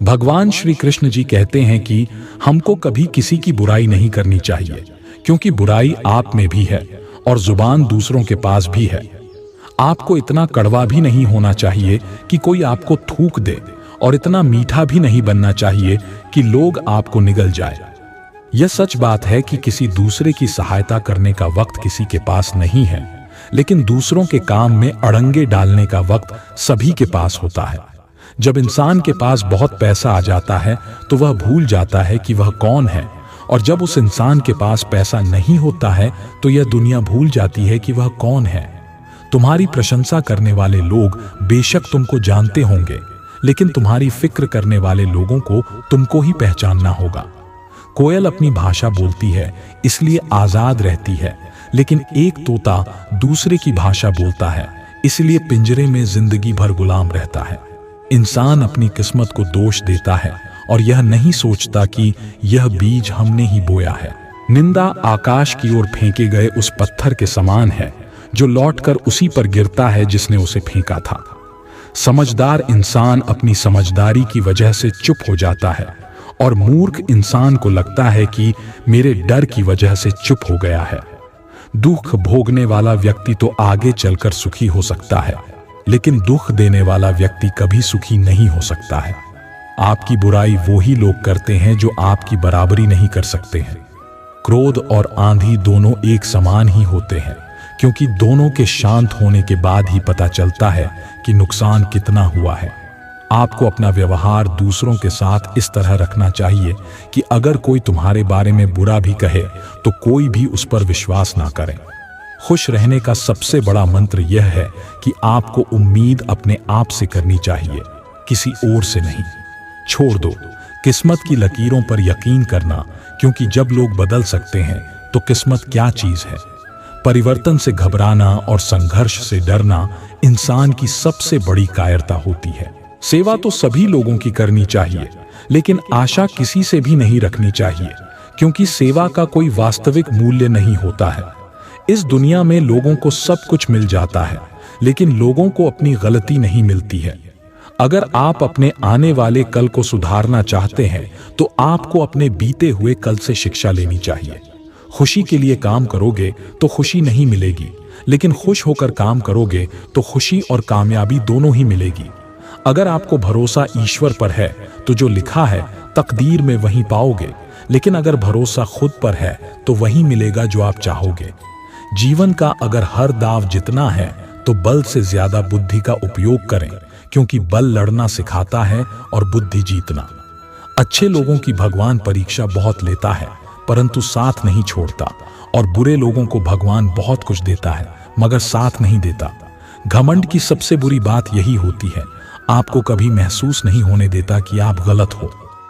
भगवान श्री कृष्ण जी कहते हैं कि हमको कभी किसी की बुराई नहीं करनी चाहिए, क्योंकि बुराई आप में भी है और जुबान दूसरों के पास भी है। आपको इतना कड़वा भी नहीं होना चाहिए कि कोई आपको थूक दे, और इतना मीठा भी नहीं बनना चाहिए कि लोग आपको निगल जाए। यह सच बात है कि किसी दूसरे की सहायता करने का वक्त किसी के पास नहीं है, लेकिन दूसरों के काम में अड़ंगे डालने का वक्त सभी के पास होता है। जब इंसान के पास बहुत पैसा आ जाता है तो वह भूल जाता है कि वह कौन है, और जब उस इंसान के पास पैसा नहीं होता है तो यह दुनिया भूल जाती है कि वह कौन है। तुम्हारी प्रशंसा करने वाले लोग बेशक तुमको जानते होंगे, लेकिन तुम्हारी फिक्र करने वाले लोगों को तुमको ही पहचानना होगा। कोयल अपनी भाषा बोलती है इसलिए आजाद रहती है, लेकिन एक तोता दूसरे की भाषा बोलता है इसलिए पिंजरे में जिंदगी भर गुलाम रहता है। इंसान अपनी किस्मत को दोष देता है और यह नहीं सोचता कि यह बीज हमने ही बोया है। निंदा आकाश की ओर फेंके गए उस पत्थर के समान है जो लौटकर उसी पर गिरता है जिसने उसे फेंका था। समझदार इंसान अपनी समझदारी की वजह से चुप हो जाता है, और मूर्ख इंसान को लगता है कि मेरे डर की वजह से चुप हो गया है। दुख भोगने वाला व्यक्ति तो आगे चलकर सुखी हो सकता है, लेकिन दुख देने वाला व्यक्ति कभी सुखी नहीं हो सकता है। आपकी बुराई वो ही लोग करते हैं जो आपकी बराबरी नहीं कर सकते हैं। क्रोध और आंधी दोनों एक समान ही होते हैं, क्योंकि दोनों के शांत होने के बाद ही पता चलता है कि नुकसान कितना हुआ है। आपको अपना व्यवहार दूसरों के साथ इस तरह रखना चाहिए कि अगर कोई तुम्हारे बारे में बुरा भी कहे तो कोई भी उस पर विश्वास ना करे। खुश रहने का सबसे बड़ा मंत्र यह है कि आपको उम्मीद अपने आप से करनी चाहिए, किसी और से नहीं। छोड़ दो किस्मत की लकीरों पर यकीन करना, क्योंकि जब लोग बदल सकते हैं तो किस्मत क्या चीज है। परिवर्तन से घबराना और संघर्ष से डरना इंसान की सबसे बड़ी कायरता होती है। सेवा तो सभी लोगों की करनी चाहिए, लेकिन आशा किसी से भी नहीं रखनी चाहिए, क्योंकि सेवा का कोई वास्तविक मूल्य नहीं होता है। इस दुनिया में लोगों को सब कुछ मिल जाता है, लेकिन लोगों को अपनी गलती नहीं मिलती है। अगर आप अपने आने वाले कल को सुधारना चाहते हैं तो आपको अपने बीते हुए कल से शिक्षा लेनी चाहिए। खुशी के लिए काम करोगे तो खुशी नहीं मिलेगी, लेकिन खुश होकर काम करोगे तो खुशी और कामयाबी दोनों ही मिलेगी। अगर आपको भरोसा ईश्वर पर है तो जो लिखा है तकदीर में वही पाओगे, लेकिन अगर भरोसा खुद पर है तो वही मिलेगा जो आप चाहोगे। जीवन का अगर हर दाव जितना है तो बल से ज्यादा बुद्धि का उपयोग करें, क्योंकि बल लड़ना सिखाता है और बुद्धि जीतना। अच्छे लोगों की भगवान परीक्षा बहुत लेता है परंतु साथ नहीं छोड़ता, और बुरे लोगों को भगवान बहुत कुछ देता है मगर साथ नहीं देता। घमंड की सबसे बुरी बात यही होती है, आपको कभी महसूस नहीं होने देता कि आप गलत हो।